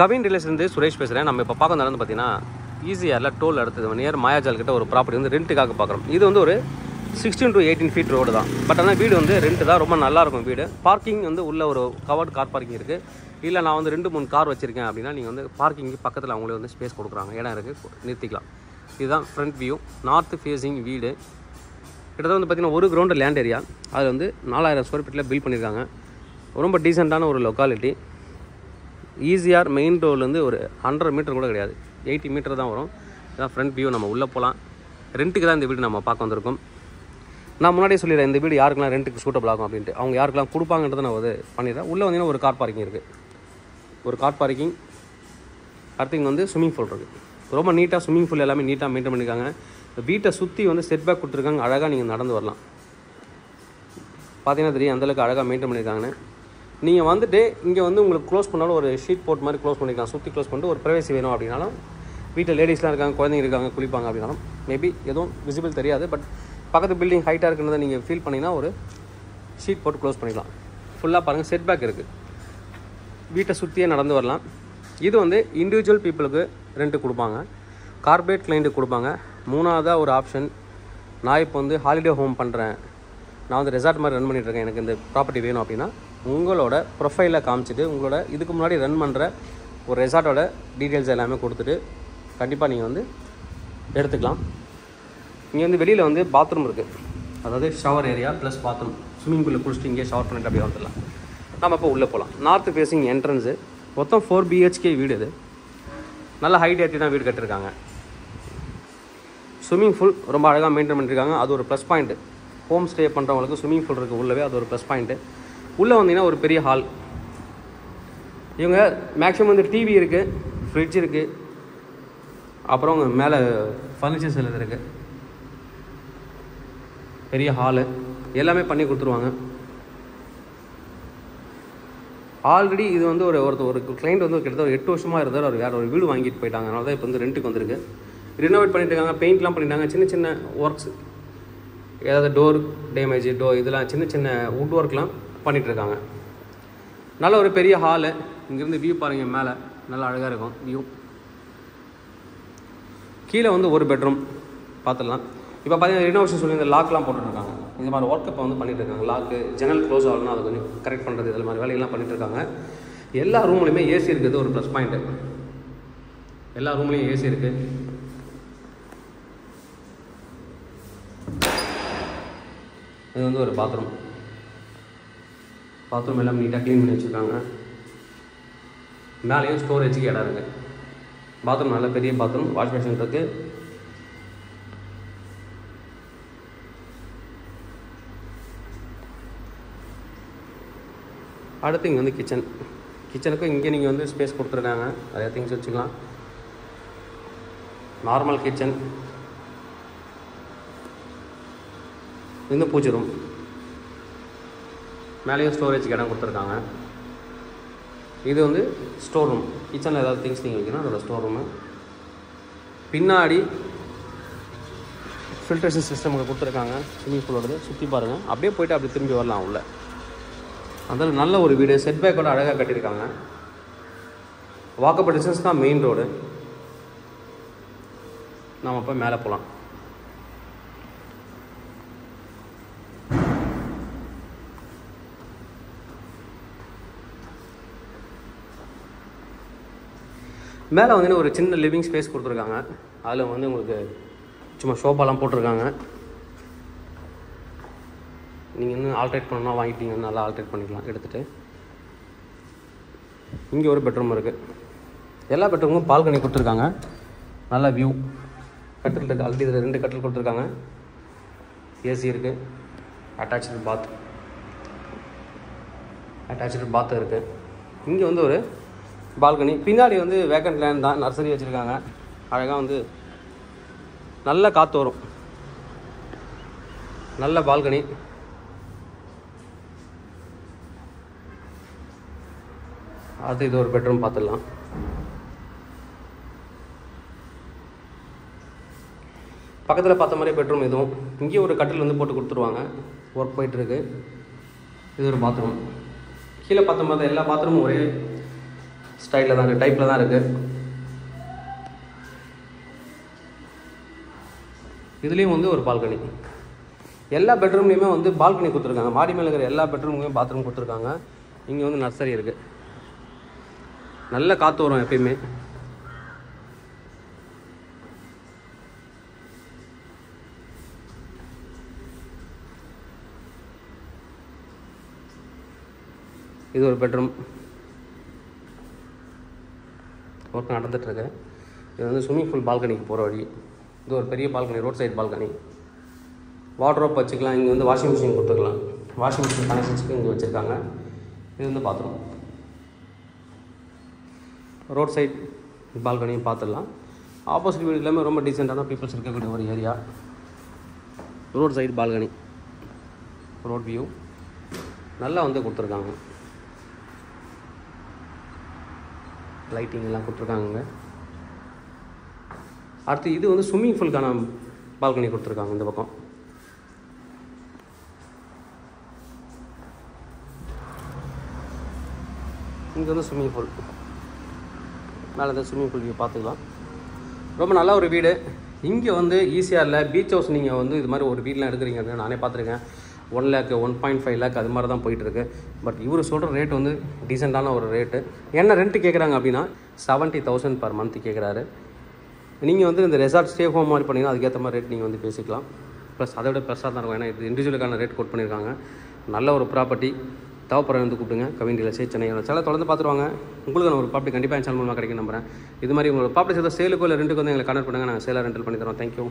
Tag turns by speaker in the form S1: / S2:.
S1: கவின் ரிலேஷன்லேருந்து சுரேஷ் பேசுகிறேன். நம்ம இப்போ பார்க்க நடந்து பார்த்தீங்கன்னா ஈஸியாரில் டோல் அடுத்தது நியர் மாயாஜால் கிட்ட ஒரு ப்ராப்பர்ட்டி வந்து ரெண்ட்டுக்காக பார்க்குறோம். இது வந்து ஒரு 16 to 18 feet ரோடு தான். பட் ஆனால் வீடு வந்து ரெண்ட்டு தான், ரொம்ப நல்லாயிருக்கும் வீடு. பார்க்கிங் வந்து உள்ள ஒரு கவர்டு கார் பார்க்கிங் இருக்குது. இல்லை நான் வந்து 2-3 கார் வச்சுருக்கேன் அப்படின்னா நீங்கள் வந்து பார்க்கிங்கு பக்கத்தில் அவங்களே வந்து ஸ்பேஸ் கொடுக்குறாங்க, இடம் இருக்குது, நிறுத்திக்கலாம். இதுதான் ஃப்ரண்ட் வியூ, நார்த் ஃபேஸிங் வீடு. கிட்டத்தட்ட வந்து பார்த்திங்கன்னா ஒரு கிரவுண்டு லேண்ட் ஏரியா. அதில் வந்து 4000 ஸ்கொயர் ஃபீட்டில் பில்ட் பண்ணியிருக்காங்க. ரொம்ப டீசெண்டான ஒரு லொக்காலிட்டி. ஈஸியார் மெயின் ரோட்லேருந்து ஒரு 100 மீட்டர் கூட கிடையாது, 80 மீட்டர் தான் வரும். இதுதான் ஃப்ரண்ட் வியூ. நம்ம உள்ளே போகலாம். ரெண்ட்டுக்கு தான் இந்த வீடு நம்ம பார்க்க வந்திருக்கோம். நான் முன்னாடியே சொல்லிடுறேன் இந்த வீடு யாருக்கெல்லாம் ரெண்ட்டுக்கு சூட்டபிள் ஆகும் அப்படின்ட்டு. அவங்க யாருக்கெல்லாம் கொடுப்பாங்கன்றதை நான் வந்து பண்ணிடுறேன். உள்ளே வந்தீங்கன்னா ஒரு கார் பார்க்கிங் இருக்குது, ஒரு கார் பார்க்கிங். அடுத்து இங்கே வந்து ஸ்விம்மிங் பூல் இருக்குது. ரொம்ப நீட்டாக ஸ்விம்மிங் பூல் எல்லாமே நீட்டாக மெயின்டைன் பண்ணியிருக்காங்க. வீட்டை சுற்றி வந்து செட் பேக் கொடுத்துருக்காங்க. அழகாக நீங்கள் நடந்து வரலாம். பார்த்தீங்கன்னா தெரியும் அந்தளவுக்கு அழகாக மெயின்டைன் பண்ணியிருக்காங்கன்னு. நீங்கள் வந்துட்டு இங்கே வந்து உங்களுக்கு க்ளோஸ் பண்ணாலும் ஒரு ஷீட் போட் மாதிரி க்ளோஸ் பண்ணிக்கலாம். சுற்றி க்ளோஸ் பண்ணிட்டு ஒரு ப்ரைவசி வேணும் அப்படின்னாலும், வீட்டில் லேடிஸ்லாம் இருக்காங்க, குழந்தைங்க இருக்காங்க, குளிப்பாங்க அப்படின்னாலும் மேபி எதுவும் விசிபிள் தெரியாது. பட் பக்கத்து பில்டிங் ஹைட்டாக இருக்குன்றதை நீங்கள் ஃபீல் பண்ணிங்கன்னா ஒரு ஷீட் போட்டு க்ளோஸ் பண்ணிக்கலாம். ஃபுல்லாக பாருங்கள், செட் பேக் இருக்குது. வீட்டை சுற்றியே நடந்து வரலாம். இது வந்து இண்டிவிஜுவல் பீப்புளுக்கு ரெண்ட்டு கொடுப்பாங்க, கார்பரேட் கிளைண்ட்டுக்கு கொடுப்பாங்க. மூணாவதாக ஒரு ஆப்ஷன், நான் இப்போ வந்து ஹாலிடே ஹோம் பண்ணுறேன், நான் வந்து ரெசார்ட் மாதிரி ரன் பண்ணிகிட்ருக்கேன், எனக்கு இந்த ப்ராப்பர்ட்டி வேணும் அப்படின்னா உங்களோட ப்ரொஃபைலில் காமிச்சிட்டு உங்களோட இதுக்கு முன்னாடி ரன் பண்ணுற ஒரு ரெசார்ட்டோட டீட்டெயில்ஸ் எல்லாமே கொடுத்துட்டு கண்டிப்பாக நீங்கள் வந்து எடுத்துக்கலாம். இங்கே வந்து வெளியில் வந்து பாத்ரூம் இருக்குது, அதாவது shower area plus bathroom. Swimming பூலில் குளிச்சுட்டு இங்கே ஷவர் பண்ணிட்டு அப்படியே வந்துடலாம். நம்ம இப்போ உள்ளே போகலாம். North facing entrance. மொத்தம் 4 BHK வீடு. இது நல்ல ஹைட் ஏற்றி தான் வீடு கட்டிருக்காங்க. ஸ்விம்மிங் பூல் ரொம்ப அழகாக மெயின்டைன் பண்ணியிருக்காங்க. அது ஒரு ப்ளஸ் பாயிண்ட்டு. ஹோம் ஸ்டே பண்ணுறவங்களுக்கு ஸ்விம்மிங் பூல் இருக்குது உள்ளவே, அது ஒரு ப்ளஸ் பாயிண்ட்டு. உள்ளே வந்தீங்கன்னா ஒரு பெரிய ஹால். இவங்க மேக்ஸிமம் வந்து டிவி இருக்குது, ஃப்ரிட்ஜ் இருக்குது, அப்புறம் மேலே ஃபர்னிச்சர்ஸ் எல்லாம் இருக்குது. பெரிய ஹாலு எல்லாமே பண்ணி கொடுத்துருவாங்க. ஆல்ரெடி இது வந்து ஒரு கிளைண்ட் வந்து கிட்டத்தட்ட ஒரு 8 வருஷமாக இருந்தார். அவர் வேறு ஒரு வீடு வாங்கிட்டு போயிட்டாங்க. அதனால தான் இப்போ வந்து ரெண்ட்டுக்கு வந்திருக்கு. ரினோவேட் பண்ணிட்டு இருக்காங்க, பெயிண்ட்லாம் பண்ணிட்டாங்க. சின்ன சின்ன ஒர்க்ஸ், ஏதாவது டோர் டேமேஜ், இதெல்லாம் சின்ன சின்ன வுட் ஒர்க்லாம் பண்ணிகிட்ருக்காங்க. நல்ல ஒரு பெரிய ஹாலு. இங்கேருந்து வியூ பாருங்கள், மேலே நல்லா அழகாக இருக்கும் வியூ. கீழே வந்து ஒரு பெட்ரூம் பார்த்துடலாம். இப்போ பார்த்தீங்கன்னா ரினோவேஷன் சொல்லி இந்த லாக்லாம் போட்டுருக்காங்க. இந்த மாதிரி ஒர்க் இப்போ வந்து பண்ணிட்டு இருக்காங்க. லாக்கு ஜன்னல் க்ளோஸ் ஆகணும்னா அதை கொஞ்சம் கரெக்ட் பண்ணுறது, இதில் மாதிரி வேலையெல்லாம் பண்ணிட்டு இருக்காங்க. எல்லா ரூம்லையுமே ஏசி இருக்குது, ஒரு ப்ளஸ் பாயிண்ட்டு. எல்லா ரூம்லேயும் ஏசி இருக்குது. இது வந்து ஒரு பாத்ரூம். பாத்ரூம் எல்லாம் நீட்டாக க்ளீன் பண்ணி வச்சுருக்காங்க. மேலேயும் ஸ்டோரேஜுக்கு இடம் இருக்குது. பாத்ரூம் நல்ல பெரிய பாத்ரூம், வாஷ் பேஷன் இருக்குது. அடுத்து இங்கே வந்து கிச்சன். கிச்சனுக்கு இங்கே நீங்கள் வந்து ஸ்பேஸ் கொடுத்துருக்காங்க, நிறைய திங்ஸ் வச்சுக்கலாம். Normal kitchen. இந்த பூஜை ரூம், மேலேயும் ஸ்டோரேஜுக்கு இடம் கொடுத்துருக்காங்க. இது வந்து ஸ்டோர் ரூம். கிச்சனில் ஏதாவது திங்ஸ் நீங்கள் வைக்கணும், அதோட ஸ்டோர் ரூமு. பின்னாடி ஃபில்ட்ரேஷன் சிஸ்டம் கொடுத்துருக்காங்க. ஸ்விம்மிங் பூலோடது சுற்றி பாருங்கள். அப்படியே போய்ட்டு அப்படியே திரும்பி வரலாம் உள்ள. அதில் நல்ல ஒரு வீடு, செட் பேக்கோட அழகாக கட்டியிருக்காங்க. வாக்கபிள் டிஸ்டன்ஸ் தான் மெயின் ரோடு. நாம் இப்போ மேலே போகலாம். மேலே வந்து ஒரு சின்ன லிவிங் ஸ்பேஸ் கொடுத்துருக்காங்க. அதில் வந்து உங்களுக்கு சும்மா ஷோஃபாலாம் போட்டிருக்காங்க. நீங்கள் இன்னும் ஆல்ட்ரேட் பண்ணணும்னா வாங்கிட்டீங்கன்னா நல்லா ஆல்ட்ரேட் பண்ணிக்கலாம் எடுத்துகிட்டு. இங்கே ஒரு பெட்ரூம் இருக்குது. எல்லா பெட்ரூமும் பால்கனி கொடுத்துருக்காங்க. நல்ல வியூ. கட்டில் இருக்குது. ஆல்ரெடி இதில் 2 கட்டில் கொடுத்துருக்காங்க. ஏசி இருக்குது. அட்டாச்சு பாத் இருக்குது. இங்கே வந்து ஒரு பால்கனி. பின்னாடி வந்து வேக்கண்ட் லேண்ட் தான், நர்சரி வச்சுருக்காங்க. அழகாக வந்து நல்ல காற்று வரும். நல்ல பால்கனி. அது இது ஒரு பெட்ரூம் பார்த்துடலாம். பக்கத்தில் பார்த்த மாதிரி பெட்ரூம் இதுவும். இங்கேயும் ஒரு கட்டில் வந்து போட்டு கொடுத்துருவாங்க. ஒர்க் போயிட்டுருக்கு. இது ஒரு பாத்ரூம். கீழே பார்த்த மாதிரி எல்லா பாத்ரூமும் ஒரே ஸ்டைலில் தான் இருக்குது, டைப்பில் தான் இருக்குது. இதுலேயும் வந்து ஒரு பால்கனி. எல்லா பெட்ரூம்லேயுமே வந்து பால்கனி கொடுத்துருக்காங்க. மாடி மேலே இருக்கிற எல்லா பெட்ரூம்லேயுமே பாத்ரூம் கொடுத்துருக்காங்க. இங்கே வந்து நர்சரி இருக்குது. நல்ல காற்று வரும் எப்பயுமே. இது ஒரு பெட்ரூம். ஒர்க் நடந்துகிட்ருக்கு. இது வந்து ஸ்விம்மிங் பூல் பால்கனிக்கு போகிற வழி. இது ஒரு பெரிய balcony, road side balcony. Wardrobe வச்சுக்கலாம். இங்கே வந்து வாஷிங் மிஷின் கொடுத்துக்கலாம். வாஷிங் மிஷின் கனெக்ஷன்ஸுக்கு இங்கே வச்சுருக்காங்க. இது வந்து பாத்ரூம். ரோட் சைட் பால்கனியும் பார்த்துடலாம். ஆப்போசிட் வீடு எல்லாமே ரொம்ப டீசெண்டான பீப்புள்ஸ் இருக்கக்கூடிய ஒரு area. Road side balcony, road view நல்லா வந்து கொடுத்துருக்காங்க. லைட்டிங் எல்லாம் கொடுத்துருக்காங்க. அடுத்து இது வந்து ஸ்விம்மிங் பூலுக்கான பால்கனி கொடுத்துருக்காங்க. இந்த பக்கம் இங்கே வந்து ஸ்விம்மிங் பூல், மேலே இந்த ஸ்விம்மிங் பூல் வியூ பார்த்துக்கலாம். ரொம்ப நல்ல ஒரு வீடு. இங்கே வந்து ஈஸியாக பீச் ஹவுஸ் நீங்கள் வந்து இது மாதிரி ஒரு வீடெலாம் எடுக்கிறீங்க அப்படின்னு நானே பார்த்துருக்கேன். 1 lakh 1.5 lakh அது மாதிரி தான் போயிட்டுருக்கு. பட் இவர் சொல்கிற ரேட் வந்து டீசெண்டான ஒரு ரேட்டு. என்ன ரெண்ட்டு கேட்குறாங்க அப்படின்னா 70,000 per month கேட்குறாரு. நீங்கள் வந்து இந்த ரெசார்ட் ஸ்டே ஹோம் மாதிரி பண்ணிங்கன்னா அதுக்கேற்ற மாதிரி ரேட் நீங்கள் வந்து பேசிக்கலாம். ப்ளஸ் அதை விட ப்ளஸ்ஸாக தான் இருக்கும். ஏன்னா இது இண்டிவிஜுவலுக்கான ரேட் கோட் பண்ணியிருக்காங்க. நல்ல ஒரு ப்ராப்பர்ட்டி. தேவைப்படுற வந்து கூப்பிடுங்க. Kavin real estate Chennai channel தொடர்ந்து பார்த்துருவாங்க. உங்களுக்கு நான் ஒரு ப்ராப்பர்ட்டி கண்டிப்பாக என் சேனல் மூலமாக கிடைக்கும் நம்புறேன். இது மாதிரி உங்களோட ப்ராப்பர்ட்டி ஏதோ சேலுக்கோ இல்லை ரெண்டுக்கு வந்து எங்களை கனெக்ட் பண்ணுங்கள். நாங்கள் சேலாக ரெண்டல் பண்ணி தரோம். தேங்க்யூ.